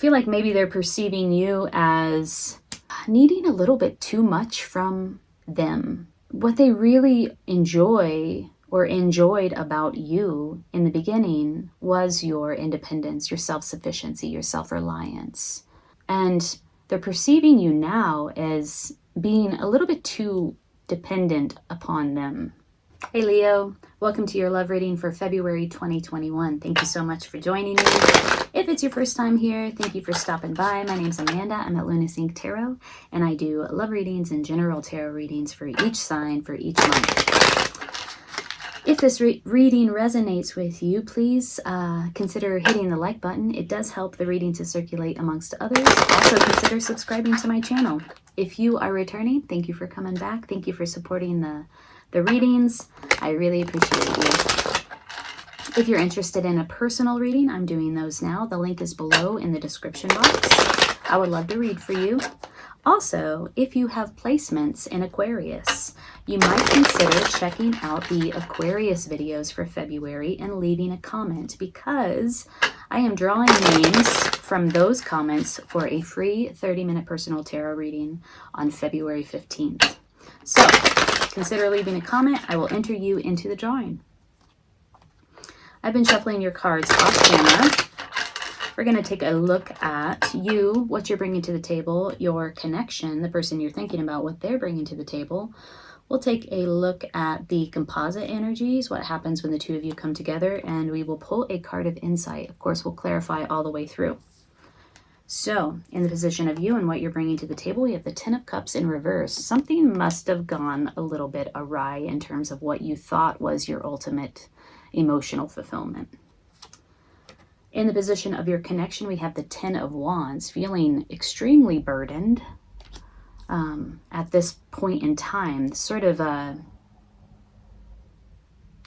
feel like maybe they're perceiving you as needing a little bit too much from them. What they really enjoy or enjoyed about you in the beginning was your independence, your self-sufficiency, your self-reliance. And they're perceiving you now as being a little bit too dependent upon them. Hey Leo, welcome to your love reading for February 2021. Thank you so much for joining me. If it's your first time here, thank you for stopping by. My name's Amanda. I'm at Lunacy Tarot, and I do love readings and general tarot readings for each sign for each month. If this reading resonates with you, please consider hitting the like button. It does help the reading to circulate amongst others. Also consider subscribing to my channel. If you are returning, thank you for coming back. Thank you for supporting the readings. I really appreciate you. If you're interested in a personal reading, I'm doing those now. The link is below in the description box. I would love to read for you. Also, if you have placements in Aquarius, you might consider checking out the Aquarius videos for February and leaving a comment, because I am drawing names from those comments for a free 30-minute personal tarot reading on February 15th. So consider leaving a comment. I will enter you into the drawing. I've been shuffling your cards off camera. We're going to take a look at you, what you're bringing to the table, your connection, the person you're thinking about, what they're bringing to the table. We'll take a look at the composite energies, what happens when the two of you come together, and we will pull a card of insight. Of course, we'll clarify all the way through. So, in the position of you and what you're bringing to the table, we have the Ten of Cups in reverse. Something must have gone a little bit awry in terms of what you thought was your ultimate emotional fulfillment. In the position of your connection, we have the Ten of Wands, feeling extremely burdened at this point in time. Sort of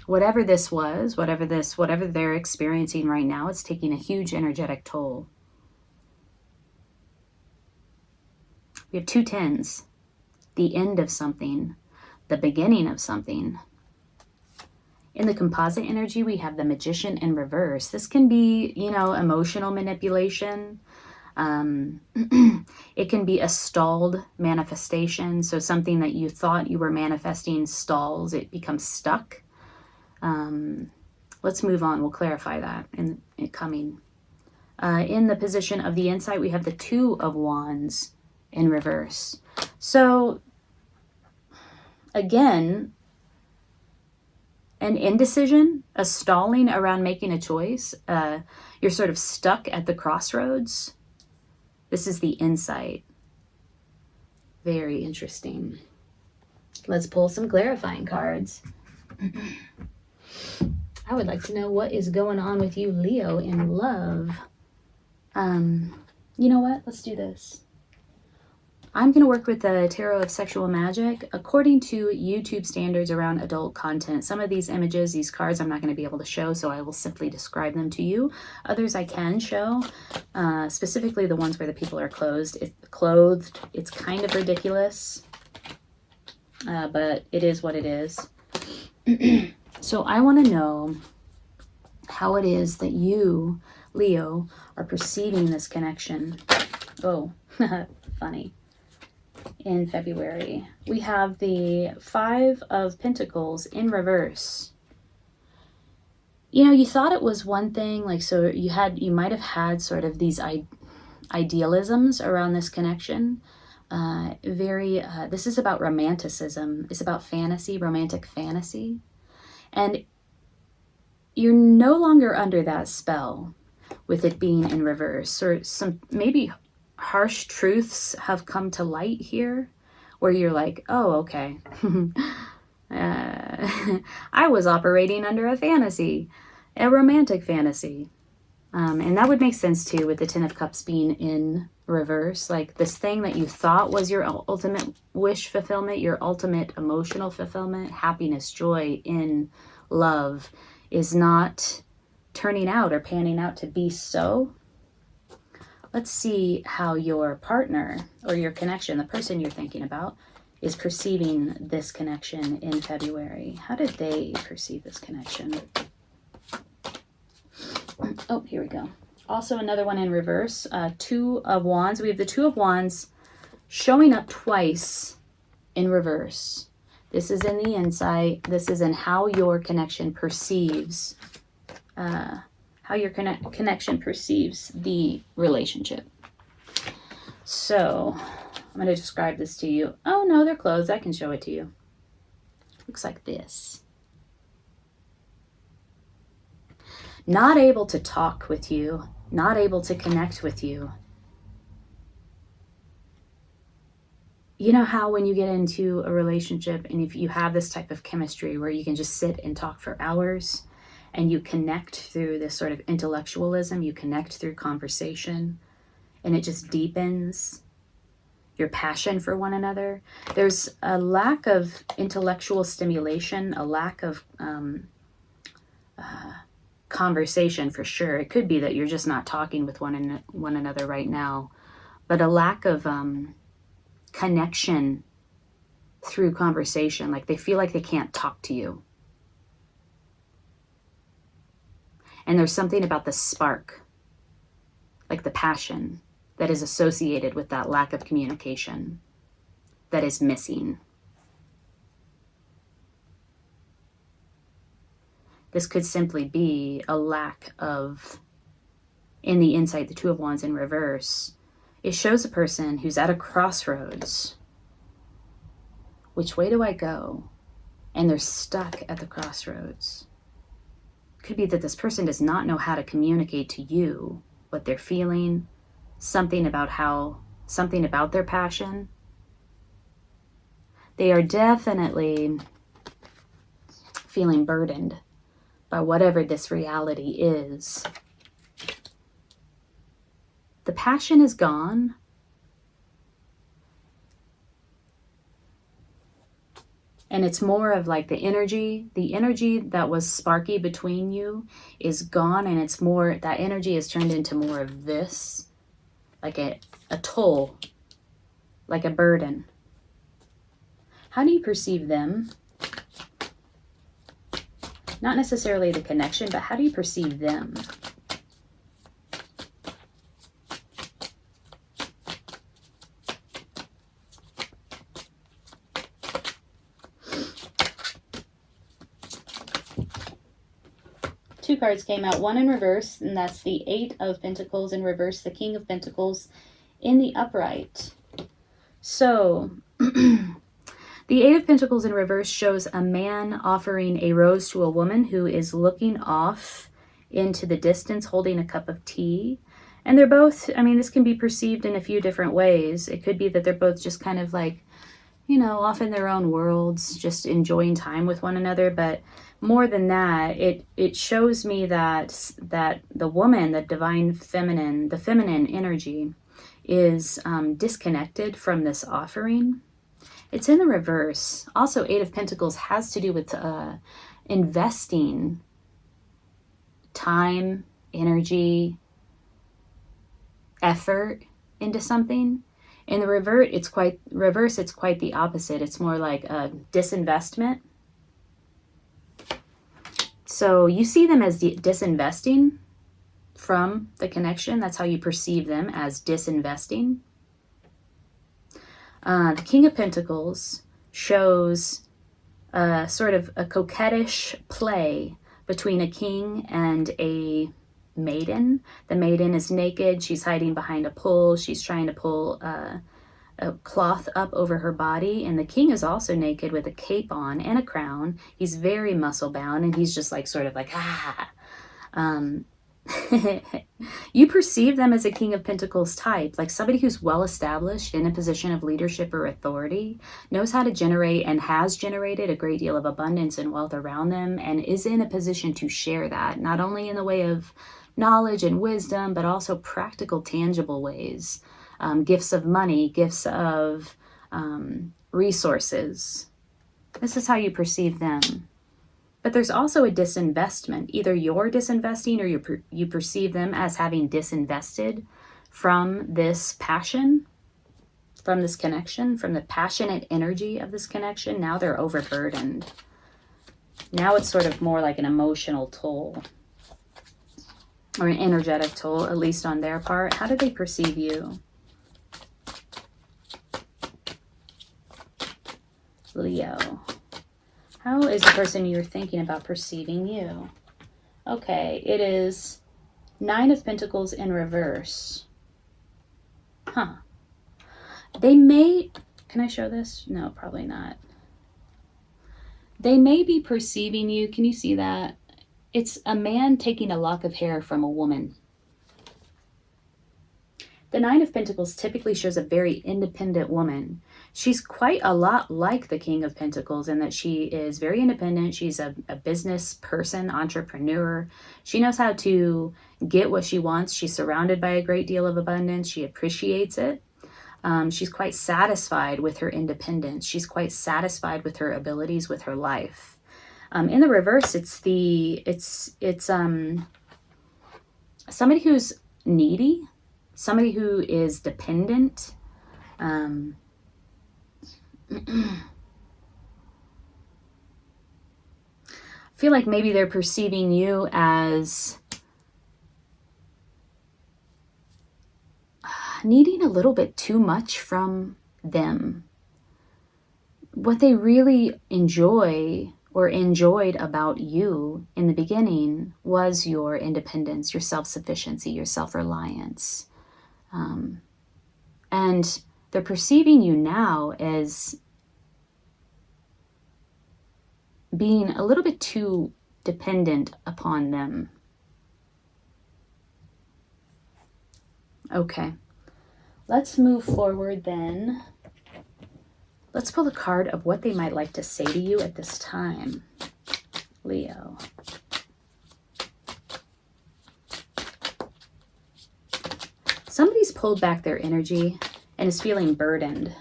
whatever this was, whatever they're experiencing right now, it's taking a huge energetic toll. We have two tens, the end of something, the beginning of something. In the composite energy, we have the Magician in reverse. This can be, emotional manipulation. It can be a stalled manifestation. So something that you thought you were manifesting stalls, it becomes stuck. Let's move on. We'll clarify that in coming. In the position of the insight, we have the Two of Wands in reverse. So again, an indecision, a stalling around making a choice. You're sort of stuck at the crossroads. This is the insight. Very interesting. Let's pull some clarifying cards. I would like to know what is going on with you, Leo, in love. You know what? Let's do this. I'm going to work with the Tarot of Sexual Magic according to YouTube standards around adult content. Some of these images, these cards, I'm not going to be able to show, so I will simply describe them to you. Others I can show, specifically the ones where the people are clothed. It's kind of ridiculous, but it is what it is. So I want to know how it is that you, Leo, are perceiving this connection. Oh, funny. In February, we have the Five of Pentacles in reverse. You thought it was one thing, so you might have had sort of these idealisms around this connection. This is about romanticism. It's about fantasy, romantic fantasy. And you're no longer under that spell with it being in reverse, or some maybe harsh truths have come to light here where you're like, oh, okay. I was operating under a fantasy, a romantic fantasy. And that would make sense too with the Ten of Cups being in reverse. Like this thing that you thought was your ultimate wish fulfillment, your ultimate emotional fulfillment, happiness, joy in love is not turning out or panning out to be so. Let's see how your partner or your connection, the person you're thinking about, is perceiving this connection in February. How did they perceive this connection? Oh, here we go. Also another one in reverse, Two of Wands. We have the Two of Wands showing up twice in reverse. This is in the insight. This is in how your connection perceives, connection perceives the relationship. So I'm going to describe this to you. Oh no, they're closed. I can show it to you. Looks like this. Not able to talk with you, not able to connect with you. You know how when you get into a relationship and if you have this type of chemistry where you can just sit and talk for hours and you connect through this sort of intellectualism, you connect through conversation, and it just deepens your passion for one another. There's a lack of intellectual stimulation, a lack of conversation for sure. It could be that you're just not talking with one another right now, but a lack of connection through conversation. Like they feel like they can't talk to you. And there's something about the spark, like the passion, that is associated with that lack of communication that is missing. This could simply be a lack of, in the insight, the Two of Wands in reverse. It shows a person who's at a crossroads. Which way do I go? And they're stuck at the crossroads. Could be that this person does not know how to communicate to you what they're feeling, something about their passion. They are definitely feeling burdened by whatever this reality is. The passion is gone. And it's more of like the energy that was sparky between you is gone, and it's more, that energy is turned into more of this, like a toll, like a burden. How do you perceive them? Not necessarily the connection, but how do you perceive them? Two cards came out, one in reverse, and that's the Eight of Pentacles in reverse, the King of Pentacles in the upright. So, the Eight of Pentacles in reverse shows a man offering a rose to a woman who is looking off into the distance, holding a cup of tea. And they're both, I mean, this can be perceived in a few different ways. It could be that they're both just kind of like, you know, off in their own worlds, just enjoying time with one another. But more than that, it shows me that the woman, the divine feminine, the feminine energy is disconnected from this offering. It's in the reverse. Also, Eight of Pentacles has to do with investing time, energy, effort into something. In the reverse, it's quite the opposite. It's more like a disinvestment. So you see them as disinvesting from the connection. That's how you perceive them, as disinvesting. The King of Pentacles shows sort of a coquettish play between a king and a maiden. The maiden is naked. She's hiding behind a pole. She's trying to pull a cloth up over her body. And the king is also naked with a cape on and a crown. He's very muscle bound, and he's just like sort of like, You perceive them as a King of Pentacles type, like somebody who's well established in a position of leadership or authority, knows how to generate and has generated a great deal of abundance and wealth around them, and is in a position to share that, not only in the way of knowledge and wisdom, but also practical, tangible ways. Gifts of money, gifts of resources. This is how you perceive them. But there's also a disinvestment. Either you're disinvesting or you perceive them as having disinvested from this passion, from this connection, from the passionate energy of this connection. Now they're overburdened. Now it's sort of more like an emotional toll. or an energetic toll, at least on their part. How do they perceive you? Leo. How is the person you're thinking about perceiving you? Okay, it is Nine of Pentacles in reverse. Huh. They may... Can I show this? No, probably not. They may be perceiving you. Can you see that? It's a man taking a lock of hair from a woman. The Nine of Pentacles typically shows a very independent woman. She's quite a lot like the King of Pentacles in that she is very independent. She's a business person, entrepreneur. She knows how to get what she wants. She's surrounded by a great deal of abundance. She appreciates it. She's quite satisfied with her independence. She's quite satisfied with her abilities, with her life. In the reverse, it's somebody who's needy, somebody who is dependent. I feel like maybe they're perceiving you as needing a little bit too much from them. What they really enjoy or enjoyed about you in the beginning was your independence, your self-sufficiency, your self-reliance. And they're perceiving you now as being a little bit too dependent upon them. Okay, let's move forward then. Let's pull a card of what they might like to say to you at this time, Leo. Somebody's pulled back their energy and is feeling burdened.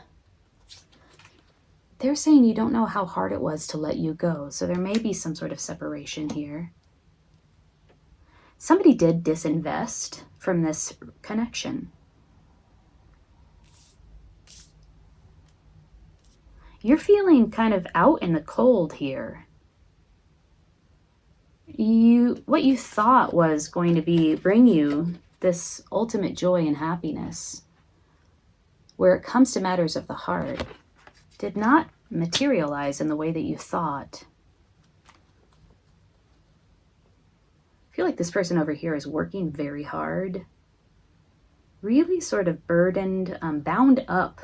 They're saying you don't know how hard it was to let you go, so there may be some sort of separation here. Somebody did disinvest from this connection. You're feeling kind of out in the cold here. What you thought was going to bring you this ultimate joy and happiness, where it comes to matters of the heart, did not materialize in the way that you thought. I feel like this person over here is working very hard, really sort of burdened, bound up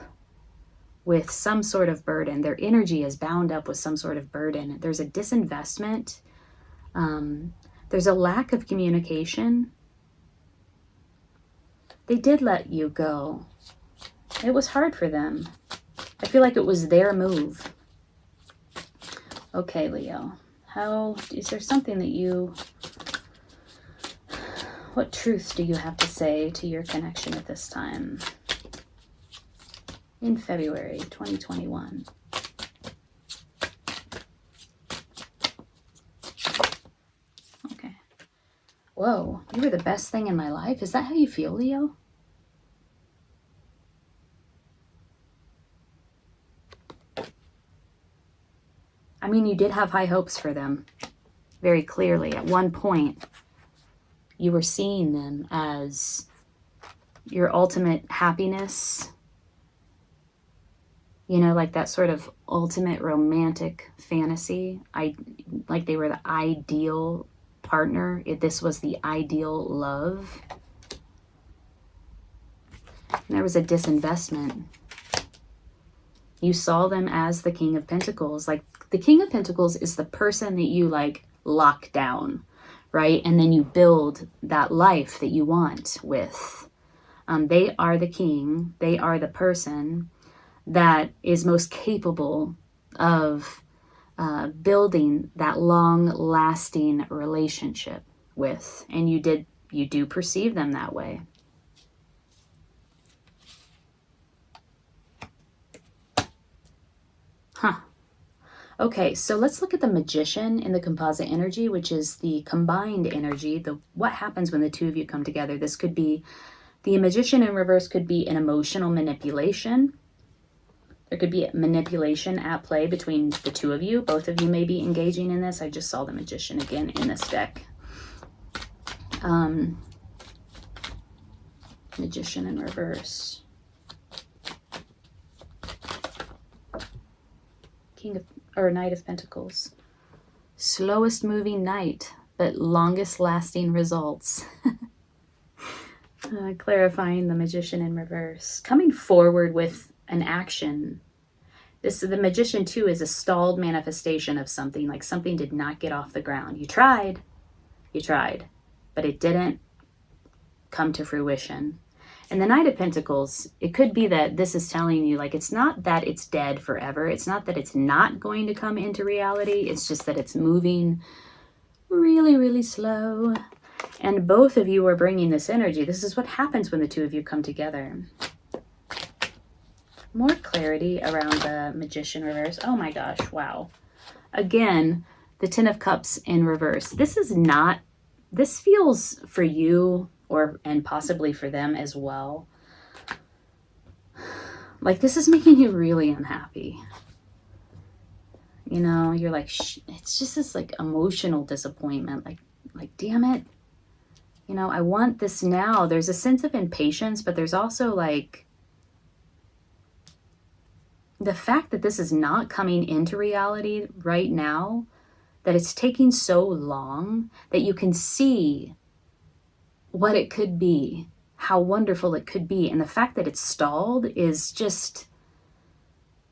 with some sort of burden. Their energy is bound up with some sort of burden. There's a disinvestment. There's a lack of communication. They did let you go. It was hard for them. I feel like it was their move. Okay, Leo. Is there something that what truth do you have to say to your connection at this time? In February 2021. Okay. Whoa, you were the best thing in my life. Is that how you feel, Leo? I mean, you did have high hopes for them, very clearly. At one point, you were seeing them as your ultimate happiness, like that sort of ultimate romantic fantasy. Like they were the ideal partner. This was the ideal love. And there was a disinvestment. You saw them as the King of Pentacles. Like the King of Pentacles is the person that you lock down, right? And then you build that life that you want with. They are the king. They are the person that is most capable of building that long-lasting relationship with. And you do perceive them that way. Huh. Okay, so let's look at the Magician in the composite energy, which is the combined energy, what happens when the two of you come together. This could be, the Magician in reverse could be an emotional manipulation. There could be manipulation at play between the two of you. Both of you may be engaging in this. I just saw the Magician again in this deck. Magician in reverse. Knight of Pentacles. Slowest moving knight, but longest lasting results. Clarifying the Magician in reverse. Coming forward with an action. The Magician too is a stalled manifestation of something, like something did not get off the ground. You tried, but it didn't come to fruition. And the Knight of Pentacles, it could be that this is telling you, like, it's not that it's dead forever. It's not that it's not going to come into reality. It's just that it's moving really, really slow. And both of you are bringing this energy. This is what happens when the two of you come together. More clarity around the Magician reverse. Oh my gosh, wow. Again, the Ten of Cups in reverse. This feels for you, and possibly for them as well, like this is making you really unhappy. You know, you're like, it's just this like emotional disappointment. Like, damn it. You know, I want this now. There's a sense of impatience, but there's also like the fact that this is not coming into reality right now, that it's taking so long, that you can see what it could be, how wonderful it could be. And the fact that it's stalled is just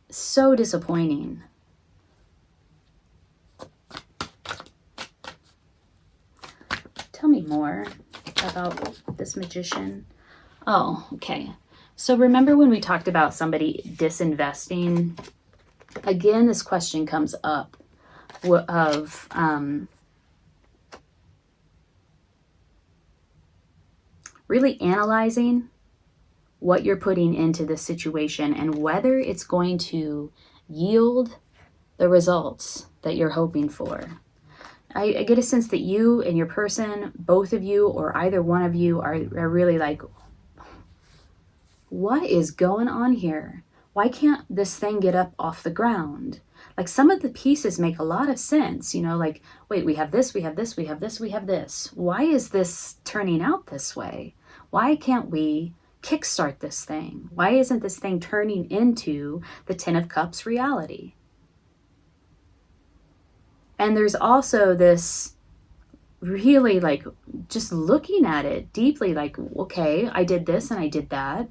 so disappointing. Tell me more about this Magician. Oh, okay. So remember when we talked about somebody disinvesting? Again, this question comes up of really analyzing what you're putting into this situation and whether it's going to yield the results that you're hoping for. I get a sense that you and your person, both of you or either one of you are really like, what is going on here? Why can't this thing get up off the ground? Like some of the pieces make a lot of sense, you know, like, wait, we have this, we have this, we have this, we have this. Why is this turning out this way? Why can't we kickstart this thing? Why isn't this thing turning into the Ten of Cups reality? And there's also this really like just looking at it deeply, like, okay, I did this and I did that.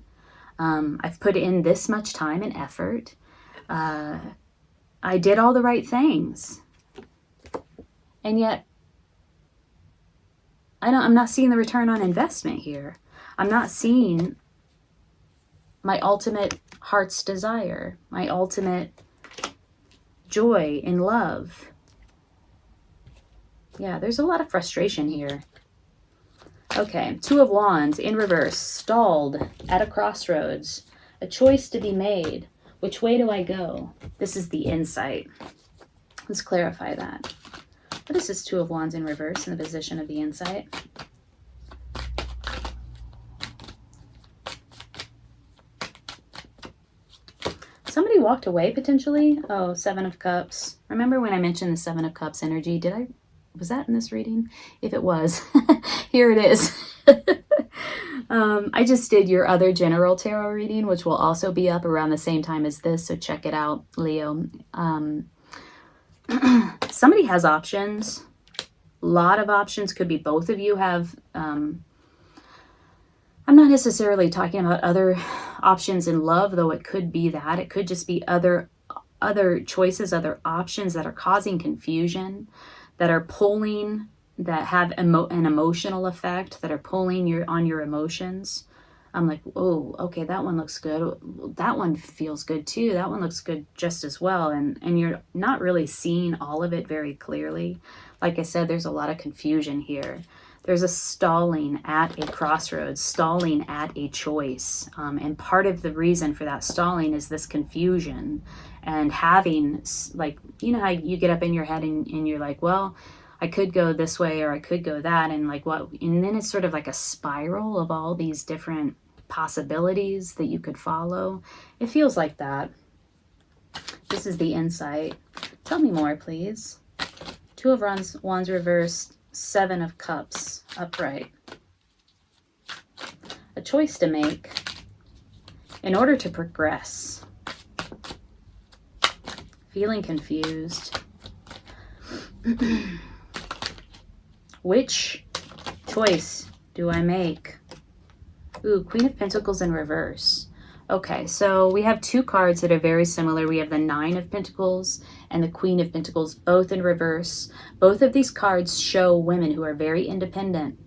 I've put in this much time and effort. I did all the right things. And yet, I'm not seeing the return on investment here. I'm not seeing my ultimate heart's desire, my ultimate joy in love. Yeah, there's a lot of frustration here. Okay, Two of Wands in reverse, stalled at a crossroads, a choice to be made. Which way do I go? This is the insight. Let's clarify that. What is this Two of Wands in reverse in the position of the insight? Somebody walked away potentially. Oh, Seven of Cups. Remember when I mentioned the Seven of Cups energy? Was that in this reading? If it was, here it is. I just did your other general tarot reading, which will also be up around the same time as this. So check it out, Leo. Somebody has options. A lot of options. Could be both of you have. I'm not necessarily talking about other options in love, though it could be that. It could just be other choices, other options that are causing confusion, that are pulling, that have an emotional effect, that are pulling on your emotions. I'm like, oh, okay, that one looks good. That one feels good too. That one looks good just as well. And you're not really seeing all of it very clearly. Like I said, there's a lot of confusion here. There's a stalling at a crossroads, stalling at a choice. And part of the reason for that stalling is this confusion and having, like, you know how you get up in your head and you're like, well, I could go this way or I could go that. And like what? And then it's sort of like a spiral of all these different possibilities that you could follow. It feels like that. This is the insight. Tell me more, please. Two of Wands reversed. Seven of Cups upright. A choice to make in order to progress. Feeling confused. Which choice do I make? Ooh, Queen of Pentacles in reverse. Okay, so we have two cards that are very similar. We have the Nine of Pentacles and the Queen of Pentacles, both in reverse. Both of these cards show women who are very independent.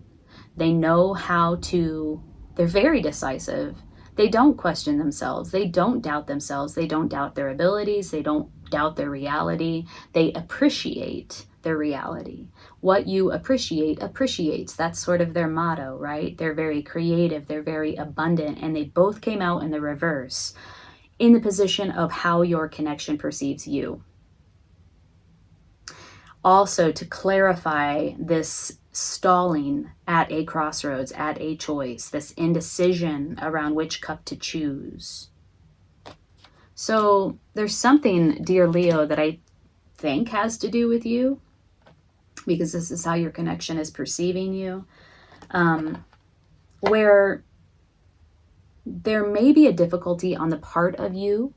They know how to, they're very decisive. They don't question themselves. They don't doubt themselves. They don't doubt their abilities. They don't doubt their reality. They appreciate their reality. What you appreciate appreciates. That's sort of their motto, right? They're very creative. They're very abundant. And they both came out in the reverse in the position of how your connection perceives you. Also, to clarify this stalling at a crossroads, at a choice, this indecision around which cup to choose. So there's something, dear Leo, that I think has to do with you, because this is how your connection is perceiving you, where there may be a difficulty on the part of you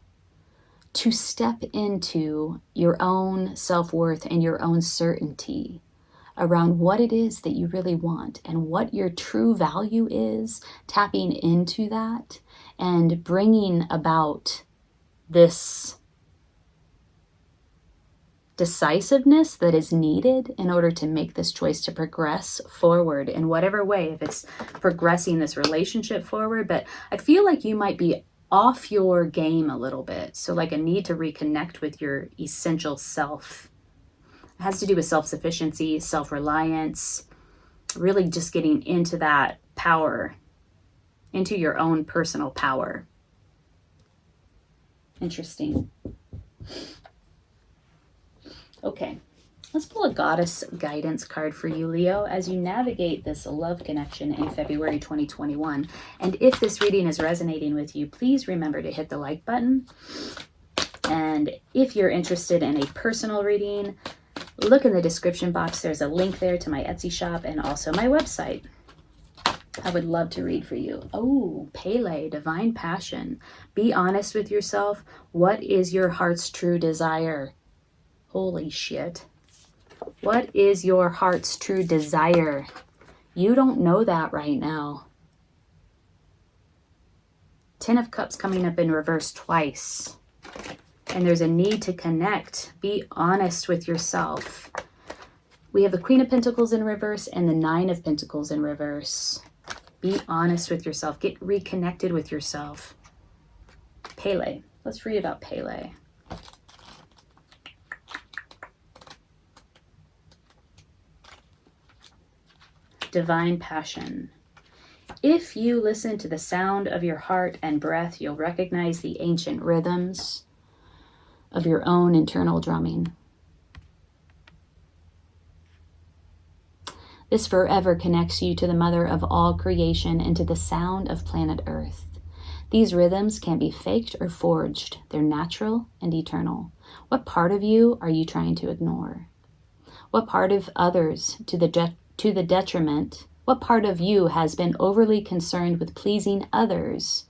to step into your own self-worth and your own certainty around what it is that you really want and what your true value is, tapping into that and bringing about this decisiveness that is needed in order to make this choice to progress forward in whatever way, if it's progressing this relationship forward. But I feel like you might be off your game a little bit. So like a need to reconnect with your essential self. It has to do with self-sufficiency, self-reliance, really just getting into that power, into your own personal power. Interesting. Okay, let's pull a goddess guidance card for you, Leo, as you navigate this love connection in February 2021. And if this reading is resonating with you, please remember to hit the like button. And if you're interested in a personal reading, look in the description box. There's a link there to my Etsy shop and also my website. I would love to read for you. Oh, Pele, divine passion. Be honest with yourself. What is your heart's true desire? Holy shit. What is your heart's true desire? You don't know that right now. Ten of Cups coming up in reverse twice. And there's a need to connect. Be honest with yourself. We have the Queen of Pentacles in reverse and the Nine of Pentacles in reverse. Be honest with yourself. Get reconnected with yourself. Pele. Let's read about Pele. Divine passion. If you listen to the sound of your heart and breath, you'll recognize the ancient rhythms of your own internal drumming. This forever connects you to the mother of all creation and to the sound of planet Earth. These rhythms can't be faked or forged. They're natural and eternal. What part of you are you trying to ignore? What part of others to the detriment? What part of you has been overly concerned with pleasing others?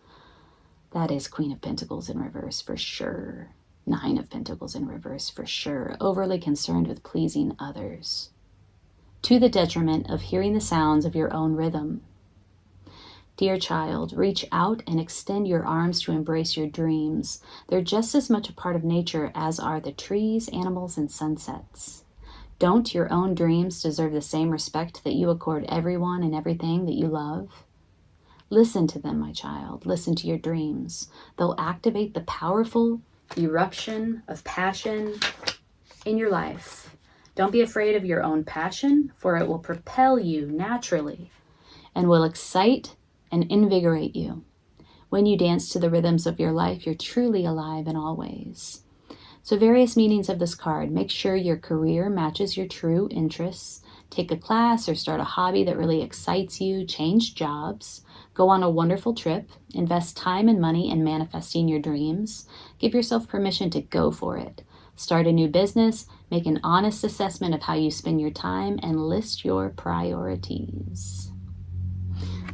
That is Queen of Pentacles in reverse for sure. Nine of Pentacles in reverse for sure. Overly concerned with pleasing others, to the detriment of hearing the sounds of your own rhythm. Dear child, reach out and extend your arms to embrace your dreams. They're just as much a part of nature as are the trees, animals, and sunsets. Don't your own dreams deserve the same respect that you accord everyone and everything that you love? Listen to them, my child. Listen to your dreams. They'll activate the powerful eruption of passion in your life. Don't be afraid of your own passion, for it will propel you naturally and will excite and invigorate you. When you dance to the rhythms of your life, you're truly alive in all ways. So various meanings of this card. Make sure your career matches your true interests. Take a class or start a hobby that really excites you. Change jobs. Go on a wonderful trip. Invest time and money in manifesting your dreams. Give yourself permission to go for it. start a new business, make an honest assessment of how you spend your time, and list your priorities.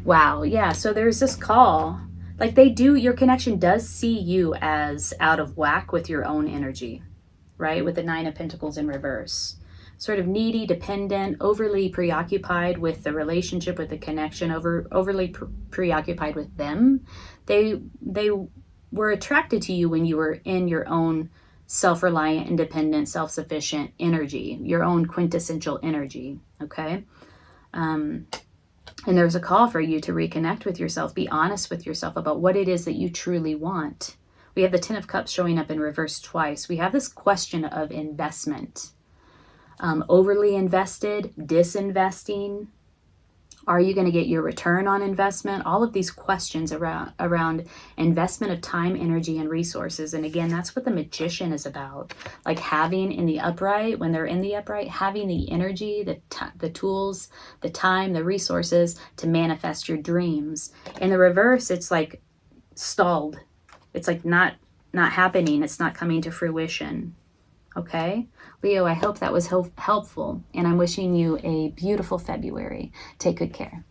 Wow, yeah, so there's this call. Like your connection does see you as out of whack with your own energy, right? With the Nine of Pentacles in reverse. Sort of needy, dependent, overly preoccupied with the relationship, with the connection, overly preoccupied with them. They were attracted to you when you were in your own self-reliant, independent, self-sufficient energy, your own quintessential energy, okay? And there's a call for you to reconnect with yourself, be honest with yourself about what it is that you truly want. We have the Ten of Cups showing up in reverse twice. We have this question of investment. Overly invested, disinvesting. Are you going to get your return on investment? All of these questions around investment of time, energy, and resources. And again, that's what the Magician is about. Like having in the upright, when they're in the upright, having the energy, the tools, the time, the resources to manifest your dreams. In the reverse, it's like stalled. It's like not happening. It's not coming to fruition. Okay, Leo, I hope that was helpful, and I'm wishing you a beautiful February. Take good care.